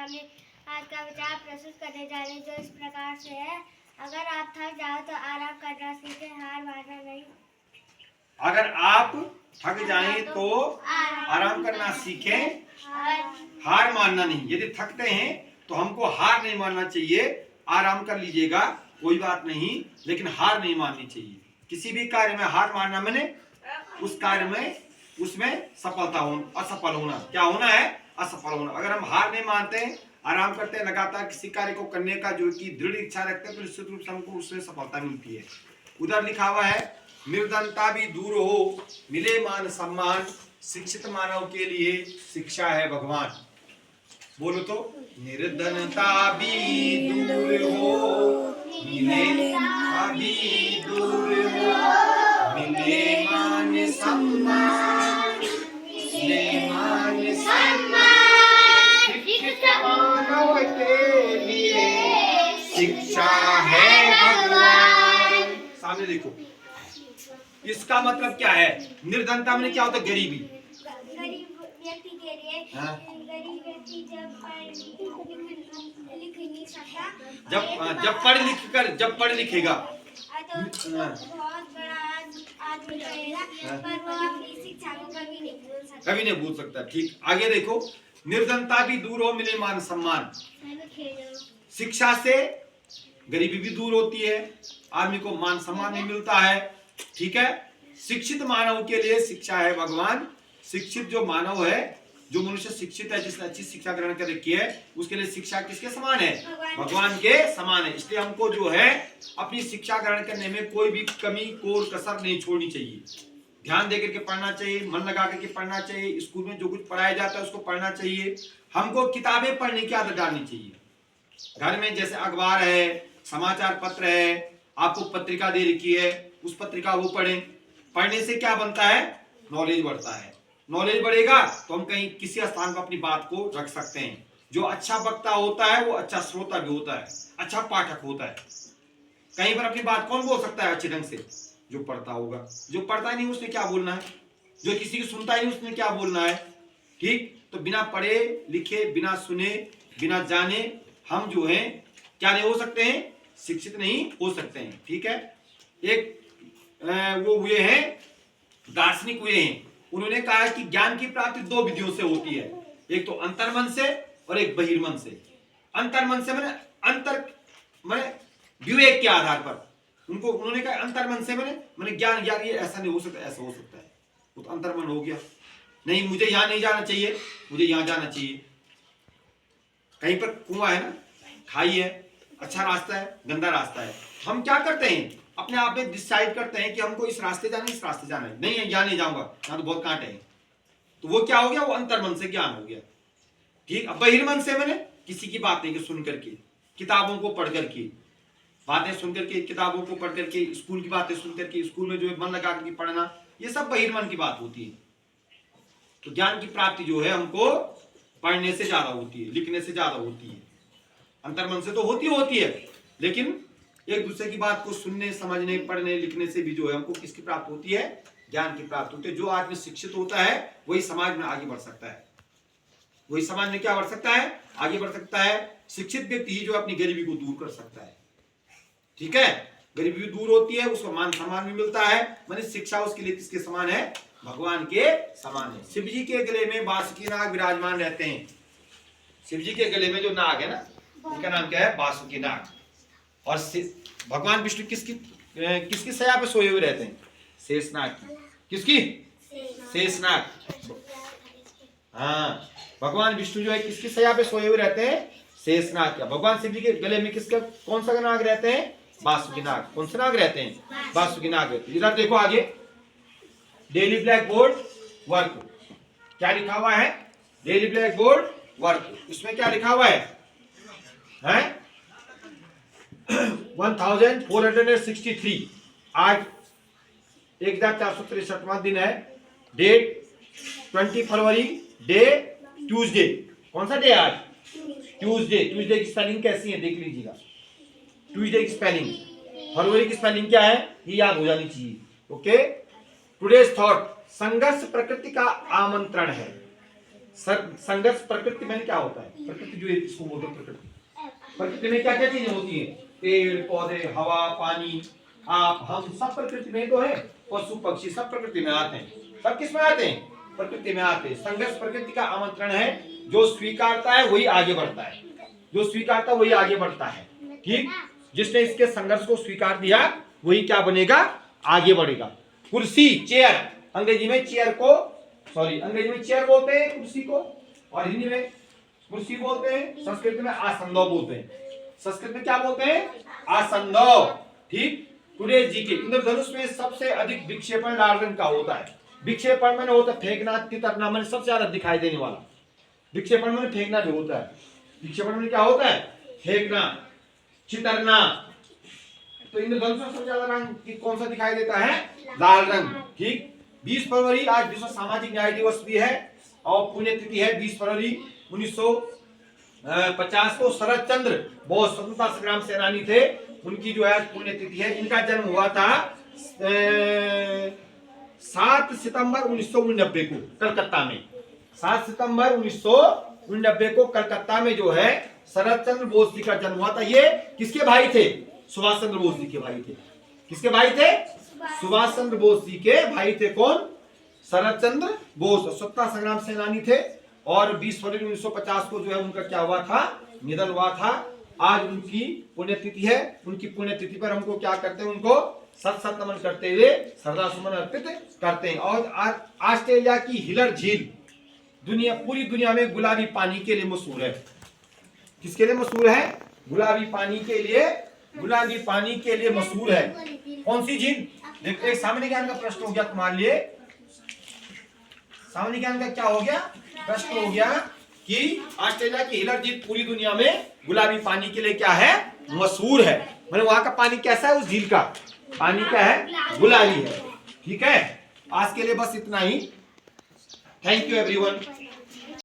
सामने आज का विचार प्रस्तुत करने जा रहे हैं, जो इस प्रकार से है। अगर आप थक जाओ तो आराम करना सीखें, हार मानना नहीं। अगर आप थक जाएं तो आराम करना सीखें, हार मानना नहीं। यदि थकते हैं तो हमको हार नहीं मानना चाहिए। आराम कर लीजिएगा, कोई बात नहीं, लेकिन हार नहीं माननी चाहिए। किसी भी कार्य में हार मानना मैंने उस कार्य में उसमें सफलता होना, असफल होना। क्या होना है? असफल होना। अगर हम हार नहीं मानते हैं, आराम करते हैं, लगातार किसी कार्य को करने का जो कि दृढ़ इच्छा रखते हैं, तो निश्चित रूप से हमको उसमें सफलता मिलती है। उधर लिखा हुआ है, निर्धनता भी दूर हो, मिले मान सम्मान, शिक्षित मानव के लिए शिक्षा है भगवान। बोलो तो, निर्धनता भी दूर हो, मिले भी दूर हो, मिले मान सम्मान, मिले मान सम्मान, शिक्षित मानव के लिए शिक्षा है भगवान। सामने देखो, इसका मतलब क्या है? निर्धनता में क्या होता है? गरीबी। गरीब व्यक्ति के लिए, गरीब व्यक्ति जब लिख नहीं सकता, जब पढ़ लिखेगा तो बहुत बड़ा आदमी बनेगा, पर वो अपनी शिक्षा को कभी नहीं भूल सकता। ठीक, आगे देखो, निर्धनता भी दूर हो, मिले मान सम्मान। शिक्षा से गरीबी भी दूर होती है, आदमी को मान सम्मान भी मिलता है। ठीक है, शिक्षित मानव के लिए शिक्षा है भगवान। शिक्षित जो मानव है, जो मनुष्य शिक्षित है, जिसने अच्छी शिक्षा ग्रहण कर रखी है, उसके लिए शिक्षा किसके समान है? भगवान के समान है। इसलिए हमको जो है अपनी शिक्षा ग्रहण करने में कोई भी कमी कोर कसर नहीं छोड़नी चाहिए। ध्यान देकर के पढ़ना चाहिए, मन लगा करके पढ़ना चाहिए। स्कूल में जो कुछ पढ़ाया जाता है उसको पढ़ना चाहिए। हमको किताबें पढ़ने की आदत डालनी चाहिए। घर में जैसे अखबार है, समाचार पत्र है, आपको पत्रिका दे रखी है, उस पत्रिका वो पढ़ें। पढ़ने से क्या बनता है? नॉलेज बढ़ता है। नॉलेज बढ़ेगा तो हम कहीं किसी स्थान पर अपनी बात को रख सकते हैं। जो अच्छा वक्ता होता है वो अच्छा श्रोता भी होता है, अच्छा पाठक होता है। कहीं पर अपनी बात कौन बोल सकता है अच्छे ढंग से? जो पढ़ता होगा। जो पढ़ता नहीं उसने क्या बोलना है? जो किसी की सुनता ही उसने क्या बोलना है? ठीक, तो बिना पढ़े लिखे, बिना सुने, बिना जाने हम जो है क्या नहीं हो सकते हैं? शिक्षित नहीं हो सकते हैं। ठीक है, एक वो हुए हैं दार्शनिक हुए हैं, उन्होंने कहा कि ज्ञान की प्राप्ति दो विधियों से होती है, एक तो अंतर्मन से और एक बहिर्मन से। अंतर्मन से मैंने विवेक के आधार पर उन्होंने कहा अंतर्मन से मैंने ज्ञान, यार ये ऐसा नहीं हो सकता, ऐसा हो सकता है, वो तो अंतर्मन हो गया। नहीं, मुझे यहां नहीं जाना चाहिए, मुझे यहां जाना चाहिए। कहीं पर कुआं है ना, खाई है, अच्छा रास्ता है, गंदा रास्ता है, हम क्या करते हैं? अपने आप में डिसाइड करते हैं कि हमको इस रास्ते जाना है, इस रास्ते जाना है। नहीं, यहाँ नहीं जाऊंगा, यहाँ तो बहुत कांटे हैं। तो वो क्या हो गया? वो अंतर्मन से ज्ञान हो गया। ठीक, अब बहिर्मन से मैंने किसी की बातें की सुन करके, किताबों को पढ़ करके, बातें सुन करके, किताबों को पढ़ करके, स्कूल की बातें सुन करके, स्कूल में जो है मन लगा करके पढ़ना, ये सब बहिर्मन की बात होती है। तो ज्ञान की प्राप्ति जो है हमको पढ़ने से ज्यादा होती है, लिखने से ज्यादा होती है। अंतर्मन से तो होती है, लेकिन एक दूसरे की बात को सुनने, समझने, पढ़ने, लिखने से भी जो है हमको किसकी प्राप्ति होती है? ज्ञान की प्राप्ति होती है। जो आदमी शिक्षित होता है वही समाज में आगे बढ़ सकता है। वही समाज में क्या बढ़ सकता है? आगे बढ़ सकता है। शिक्षित व्यक्ति ही जो अपनी गरीबी को दूर कर सकता है। ठीक है, गरीबी भी दूर होती है, उसको मान सम्मान भी मिलता है। माने शिक्षा उसके लिए किसके समान है? भगवान के समान है। शिव जी के गले में बासुकी नाग विराजमान रहते हैं। शिव जी के गले में जो नाग है ना, उनका नाम क्या है? बासुकी नाग। और भगवान विष्णु किसकी सया पे सोए हुए रहते हैं? शेषनाग की। किसकी? शेषनाग। हाँ, भगवान विष्णु जो है किसकी सया पे सोए हुए रहते हैं? शेषनाग का। भगवान शिव जी के गले में किसका कौन सा नाग रहते हैं? बासुकी नाग। कौन से नाग रहते हैं? बासुकी नाग। इधर देखो आगे, डेली ब्लैक बोर्ड वर्क, क्या लिखा हुआ है? Daily black board work. इसमें क्या लिखा हुआ है? 1463। आज 1463वां दिन है। डेट 20 फरवरी, डे ट्यूसडे। कौन सा डे आज? ट्यूसडे। ट्यूसडे की स्पेलिंग कैसी है देख लीजिएगा। ट्यूसडे की स्पेलिंग, फरवरी की स्पेलिंग क्या है ये याद हो जानी चाहिए। ओके, टुडेज थॉट, संघर्ष प्रकृति का आमंत्रण है। संघर्ष प्रकृति में क्या होता है? प्रकृति जो है इसको बोलते हैं प्रकृति। प्रकृति में क्या क्या चीजें होती हैं? पेड़ पौधे, हवा, पानी, आप, हम सब प्रकृति में तो है। पशु पक्षी सब प्रकृति में आते हैं। सब किस में आते हैं? प्रकृति में आते हैं। संघर्ष प्रकृति का आमंत्रण है। जो स्वीकारता है वही आगे बढ़ता है। जो स्वीकारता है वही आगे बढ़ता है। ठीक, जिसने इसके संघर्ष को स्वीकार दिया वही क्या बनेगा? आगे बढ़ेगा। कुर्सी, चेयर, अंग्रेजी में चेयर को, सॉरी अंग्रेजी में चेयर बोलते हैं कुर्सी को, और हिंदी में कुर्सी बोलते हैं, संस्कृत में आसंदो बोलते हैं। संस्कृत में क्या बोलते हैं? आसंदो। ठीक, टुडे जी के इंद्रधनुष में सबसे अधिक विक्षेपण लाल रंग का होता है। विक्षेपण में होता है फेंकना, तितरना, मैंने सबसे ज्यादा दिखाई देने वाला। विक्षेपण में फेंकना भी होता है। विक्षेपण में क्या होता है? फेंकना, चितरना। तो इंद्रधनुष में सबसे ज्यादा रंग कौन सा दिखाई देता है? लाल रंग। ठीक, 20 फरवरी आज विश्व सामाजिक न्याय दिवस भी है और पुण्यतिथि है 20 फरवरी 1950 को शरद चंद्र बोस स्वतंत्रता संग्राम सेनानी थे, उनकी जो है पुण्यतिथि है। इनका जन्म हुआ था 7 सितंबर 1989 को कलकत्ता में। 7 सितंबर 1989 को कलकत्ता में जो है शरद चंद्र बोस जी का जन्म हुआ था। ये किसके भाई थे? सुभाष चंद्र बोस जी के भाई थे। किसके भाई थे? सुभाष चंद्र बोस जी के भाई थे। कौन? शरद चंद्र बोस स्वतंत्रता संग्राम सेनानी थे। और 20 फरवरी 1950 को जो है उनका क्या हुआ था? निधन हुआ था। आज उनकी पुण्यतिथि है। उनकी पुण्यतिथि पर हमको क्या करते हैं? उनको सत सत नमन करते हुए श्रद्धा सुमन अर्पित करते हैं। और ऑस्ट्रेलिया की हिलर झील पूरी दुनिया में गुलाबी पानी के लिए मशहूर है। किसके लिए मशहूर है? गुलाबी पानी के लिए। गुलाबी पानी के लिए मशहूर है। कौन सी झील? देखो, एक सामान्य ज्ञान का प्रश्न हो गया तुम्हारे लिए। सामान्य ज्ञान का क्या हो गया? प्रश्न हो गया कि ऑस्ट्रेलिया की हिलर झील पूरी दुनिया में गुलाबी पानी के लिए क्या है? मशहूर है। मतलब वहां का पानी कैसा है? उस झील का पानी क्या है? गुलाबी है। ठीक है, आज के लिए बस इतना ही। Thank you everyone.